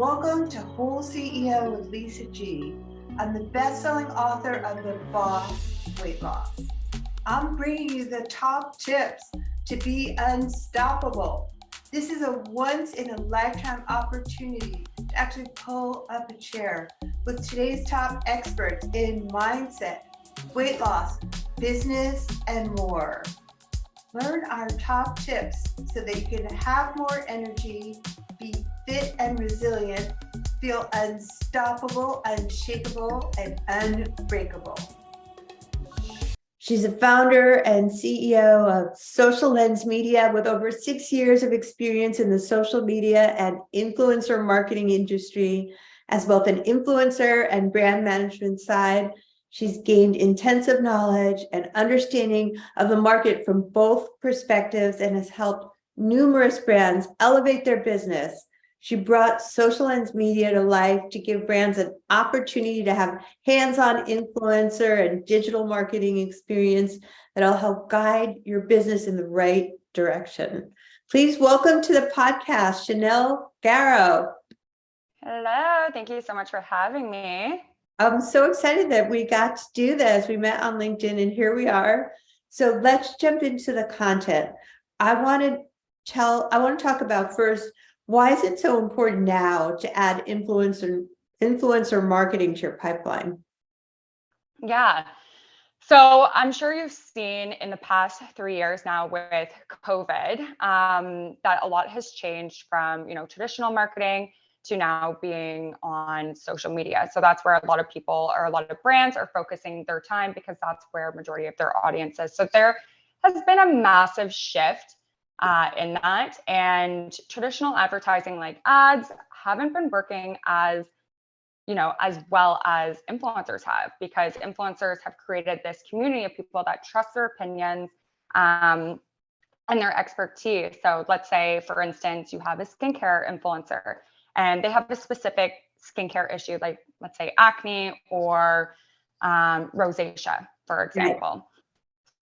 Welcome to WholeCEO with Lisa G. I'm the best-selling author of The Boss Weight Loss. I'm bringing you the top tips to be unstoppable. This is a once-in-a-lifetime opportunity to actually pull up a chair with today's top experts in mindset, weight loss, business, and more. Learn our top tips so that you can have more energy, be fit and resilient, feel unstoppable, unshakable, and unbreakable. She's a founder and CEO of Social Lens Media with over 6 years of experience in the social media and influencer marketing industry. As both an influencer and brand management side, she's gained intensive knowledge and understanding of the market from both perspectives and has helped numerous brands elevate their business. She brought Social Lens Media to life to give brands an opportunity to have hands-on influencer and digital marketing experience that'll help guide your business in the right direction. Please welcome to the podcast, Chanelle Garrow. Hello, thank you so much for having me. I'm so excited that we got to do this. We met on LinkedIn and here we are. So let's jump into the content. I want to talk about first, why is it so important now to add influencer marketing to your pipeline? Yeah. So I'm sure you've seen in the past 3 years now with COVID that a lot has changed from, traditional marketing to now being on social media. So that's where a lot of people or a lot of brands are focusing their time because that's where a majority of their audience is. So there has been a massive shift in that, and traditional advertising like ads haven't been working as well as influencers have, because influencers have created this community of people that trust their opinions and their expertise. So let's say, for instance, you have a skincare influencer and they have a specific skincare issue, like let's say acne or rosacea, for example. Right.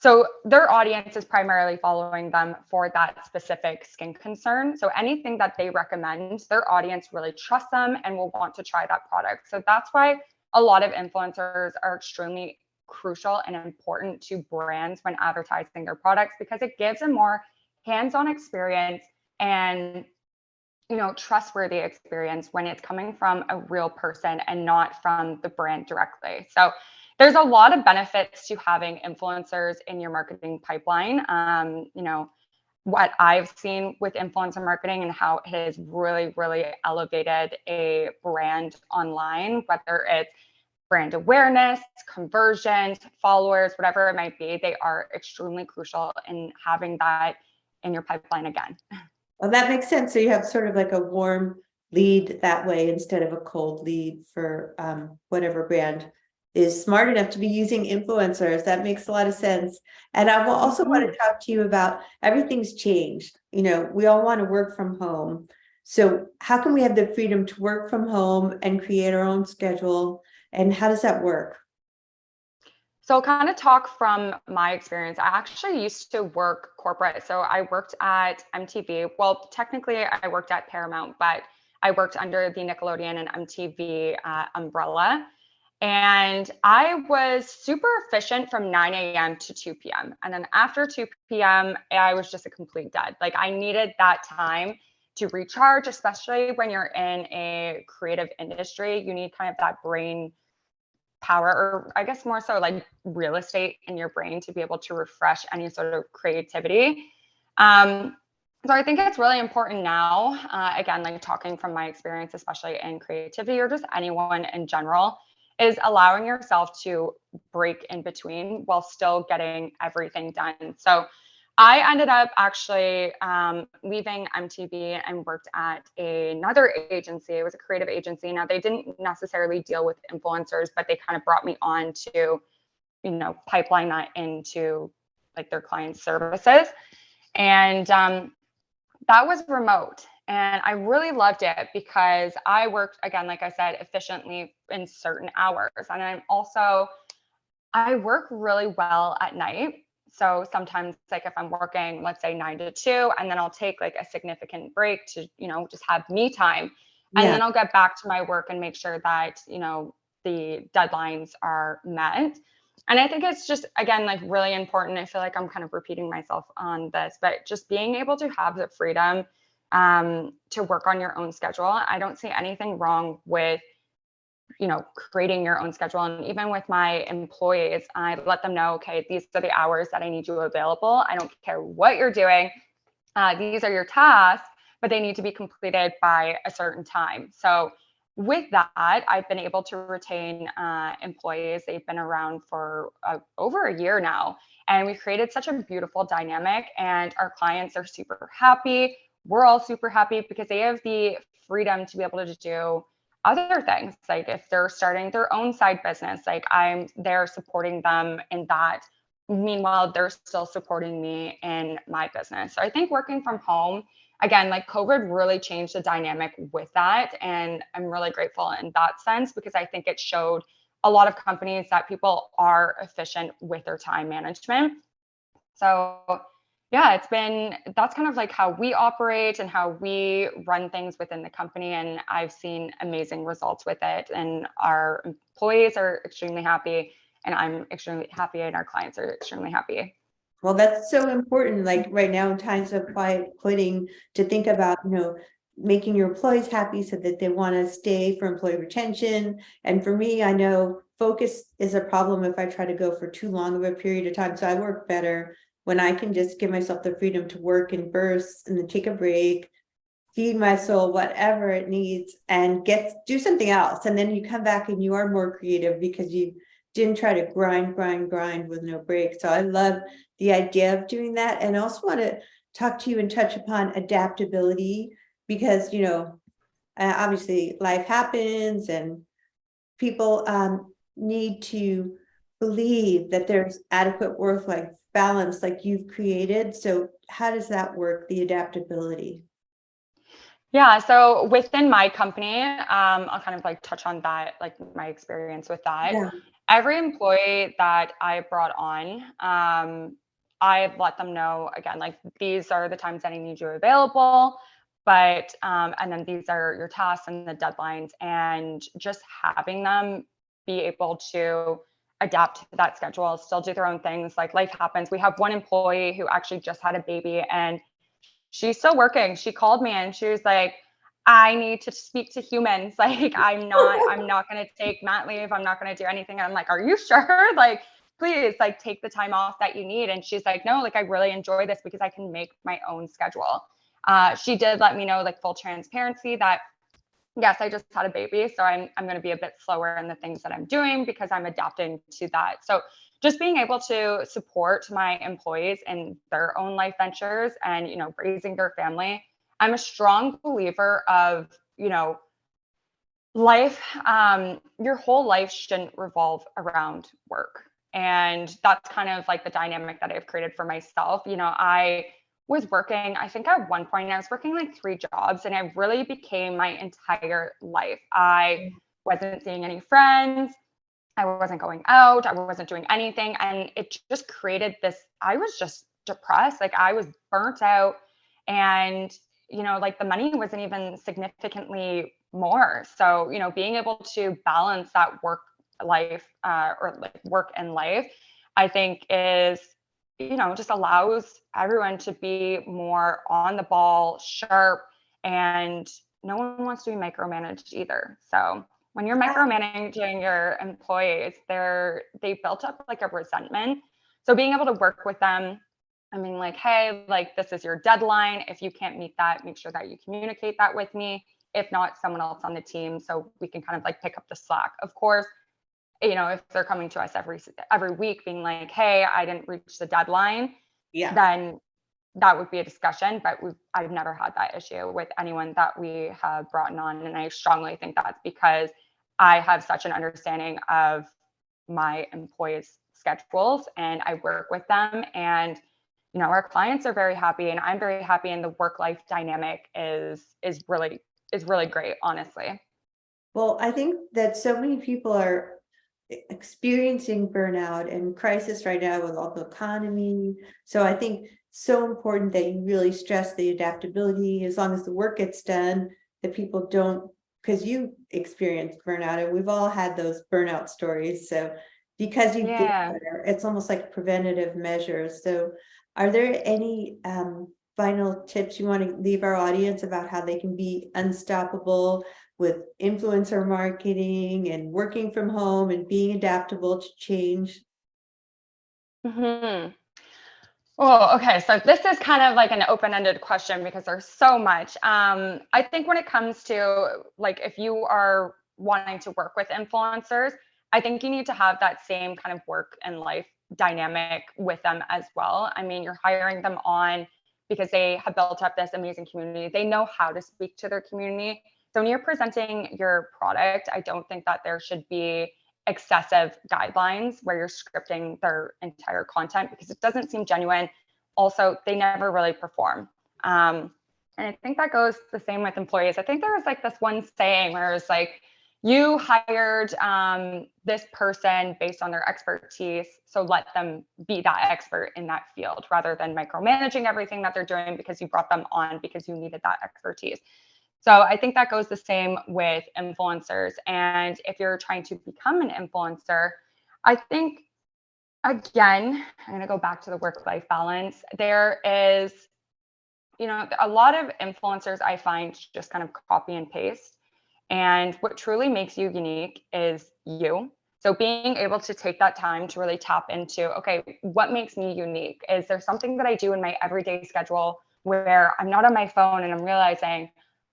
So their audience is primarily following them for that specific skin concern. So anything that they recommend, their audience really trusts them and will want to try that product. So that's why a lot of influencers are extremely crucial and important to brands when advertising their products, because it gives a more hands-on experience and trustworthy experience when it's coming from a real person and not from the brand directly. So there's a lot of benefits to having influencers in your marketing pipeline. What I've seen with influencer marketing and how it has really, really elevated a brand online, whether it's brand awareness, conversions, followers, whatever it might be, they are extremely crucial in having that in your pipeline again. Well, that makes sense. So you have sort of like a warm lead that way instead of a cold lead for whatever brand is smart enough to be using influencers. That makes a lot of sense. And I will also want to talk to you about everything's changed. We all want to work from home. So how can we have the freedom to work from home and create our own schedule? And how does that work? So I'll kind of talk from my experience. I actually used to work corporate. So I worked at MTV. Well, technically I worked at Paramount, but I worked under the Nickelodeon and MTV umbrella. And I was super efficient from 9 a.m. to 2 p.m. And then after 2 p.m., I was just a complete dead. Like I needed that time to recharge, especially when you're in a creative industry. You need kind of that brain power, or I guess more so like real estate in your brain to be able to refresh any sort of creativity. So I think it's really important now, again, like talking from my experience, especially in creativity or just anyone in general, is allowing yourself to break in between while still getting everything done. So I ended up actually leaving MTV and worked at another agency. It was a creative agency. Now, they didn't necessarily deal with influencers, but they kind of brought me on to, pipeline that into like their client services. And that was remote. And I really loved it because I worked, again, like I said, efficiently in certain hours. And I work really well at night. So sometimes like if I'm working, let's say 9 to 2, and then I'll take like a significant break to, just have me time. And Yeah. then I'll get back to my work and make sure that, the deadlines are met. And I think it's just, again, like really important. I feel like I'm kind of repeating myself on this, but just being able to have the freedom to work on your own schedule. I don't see anything wrong with, creating your own schedule. And even with my employees, I let them know, okay, these are the hours that I need you available. I don't care what you're doing. These are your tasks, but they need to be completed by a certain time. So with that, I've been able to retain employees. They've been around for over a year now. And we've created such a beautiful dynamic, and our clients are super happy. We're all super happy because they have the freedom to be able to do other things. Like if they're starting their own side business, like I'm there supporting them in that. Meanwhile, they're still supporting me in my business. So I think working from home, again, like COVID really changed the dynamic with that. And I'm really grateful in that sense because I think it showed a lot of companies that people are efficient with their time management. So yeah, that's kind of like how we operate and how we run things within the company. And I've seen amazing results with it. And our employees are extremely happy, and I'm extremely happy, and our clients are extremely happy. Well, that's so important, like right now in times of quiet quitting, to think about, making your employees happy so that they want to stay for employee retention. And for me, I know focus is a problem if I try to go for too long of a period of time. So I work better when I can just give myself the freedom to work in bursts and then take a break, feed my soul whatever it needs, and do something else. And then you come back and you are more creative because you didn't try to grind with no break. So I love the idea of doing that. And I also want to talk to you and touch upon adaptability because, obviously life happens and people need to believe that there's adequate work-life balance like you've created. So how does that work, the adaptability? Yeah, so within my company, I'll kind of like touch on that, like my experience with that. Yeah. Every employee that I brought on, I let them know again, like these are the times that I need you available, but and then these are your tasks and the deadlines, and just having them be able to adapt to that schedule, still do their own things. Like life happens. We have one employee who actually just had a baby, and she's still working. She called me and she was like, I need to speak to humans. Like, I'm not going to take mat leave. I'm not going to do anything. I'm like, are you sure? Like, please, like, take the time off that you need. And she's like, no, like, I really enjoy this because I can make my own schedule. She did let me know, like, full transparency that yes, I just had a baby, so I'm going to be a bit slower in the things that I'm doing because I'm adapting to that. So just being able to support my employees in their own life ventures and raising their family. I'm a strong believer of life. Your whole life shouldn't revolve around work, and that's kind of like the dynamic that I've created for myself. I was working, I think at one point I was working like 3 jobs, and it really became my entire life. I wasn't seeing any friends. I wasn't going out. I wasn't doing anything. And it just created this, I was just depressed. Like I was burnt out. And, like the money wasn't even significantly more. So, being able to balance that work life or like work and life, I think is, just allows everyone to be more on the ball, sharp, and no one wants to be micromanaged either. So, when you're micromanaging your employees, they built up like a resentment. So being able to work with them, I mean, like, hey, like this is your deadline. If you can't meet that, make sure that you communicate that with me. If not, someone else on the team, so we can kind of like pick up the slack. Of course, if they're coming to us every week, being like, hey, I didn't reach the deadline, Yeah. then that would be a discussion, but I've never had that issue with anyone that we have brought on. And I strongly think that's because I have such an understanding of my employees' schedules and I work with them. And, our clients are very happy and I'm very happy. And the work-life dynamic is really great, honestly. Well, I think that so many people are experiencing burnout and crisis right now with all the economy. So I think so important that you really stress the adaptability as long as the work gets done, that people don't because you experienced burnout, and we've all had those burnout stories. So because you've been Yeah. there, it's almost like preventative measures. So are there any final tips you want to leave our audience about how they can be unstoppable with influencer marketing and working from home and being adaptable to change? Hmm. Well, okay. So this is kind of like an open-ended question because there's so much. I think when it comes to like if you are wanting to work with influencers, I think you need to have that same kind of work and life dynamic with them as well. I mean, you're hiring them on because they have built up this amazing community. They know how to speak to their community. So when you're presenting your product, I don't think that there should be excessive guidelines where you're scripting their entire content because it doesn't seem genuine. Also, they never really perform. And I think that goes the same with employees. I think there was like this one saying where it was like, you hired this person based on their expertise, so let them be that expert in that field rather than micromanaging everything that they're doing because you brought them on because you needed that expertise. So I think that goes the same with influencers. And if you're trying to become an influencer, I think, again, I'm going to go back to the work-life balance. There is, a lot of influencers I find just kind of copy and paste. And what truly makes you unique is you. So being able to take that time to really tap into, okay, what makes me unique? Is there something that I do in my everyday schedule where I'm not on my phone and I'm realizing,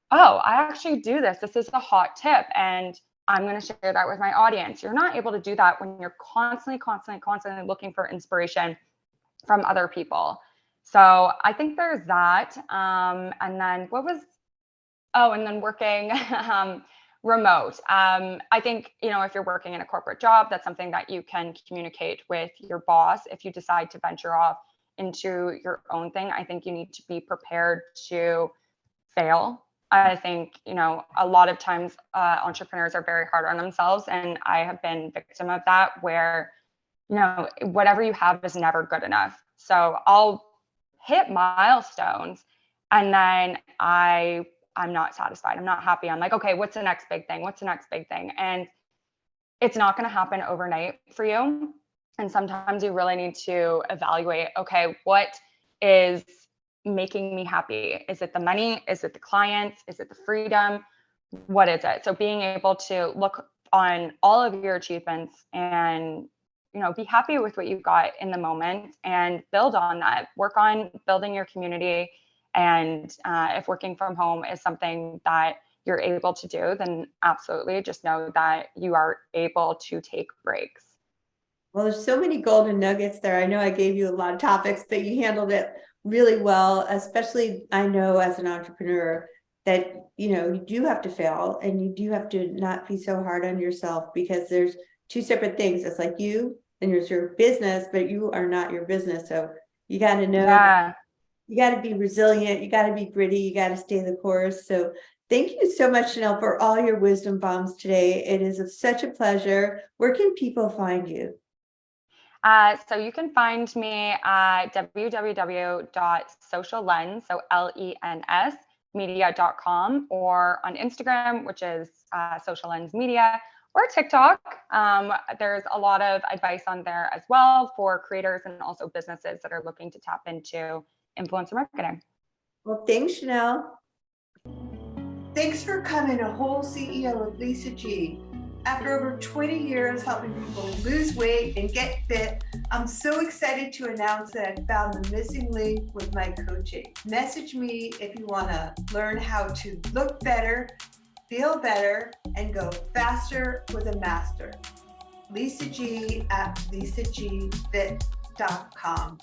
oh, I actually do this. This is a hot tip. And I'm going to share that with my audience. You're not able to do that when you're constantly looking for inspiration from other people. So I think there's that. And then and then working remote. I think, if you're working in a corporate job, that's something that you can communicate with your boss. If you decide to venture off into your own thing, I think you need to be prepared to fail. I think, a lot of times entrepreneurs are very hard on themselves. And I have been victim of that where, whatever you have is never good enough. So I'll hit milestones and then I'm not satisfied. I'm not happy. I'm like, okay, what's the next big thing? What's the next big thing? And it's not going to happen overnight for you. And sometimes you really need to evaluate, okay, what is making me happy? Is it the money? Is it the clients? Is it the freedom? What is it? So being able to look on all of your achievements and, be happy with what you've got in the moment and build on that. Work on building your community. And if working from home is something that you're able to do, then absolutely just know that you are able to take breaks. Well, there's so many golden nuggets there. I know I gave you a lot of topics, but you handled it really well, especially I know as an entrepreneur that, you do have to fail and you do have to not be so hard on yourself because there's two separate things. It's like you and there's your business, but you are not your business. So you got to know Yeah. you got to be resilient. You got to be gritty. You got to stay the course. So thank you so much, Chanelle, for all your wisdom bombs today. It is such a pleasure. Where can people find you? So you can find me at www.sociallens, so LENS, media.com, or on Instagram, which is Social Lens Media, or TikTok. There's a lot of advice on there as well for creators and also businesses that are looking to tap into influencer marketing. Well, thanks, Chanelle. Thanks for coming to WholeCEO with Lisa G. After over 20 years helping people lose weight and get fit, I'm so excited to announce that I found the missing link with my coaching. Message me if you want to learn how to look better, feel better, and go faster with a master. Lisa G at lisagfit.com.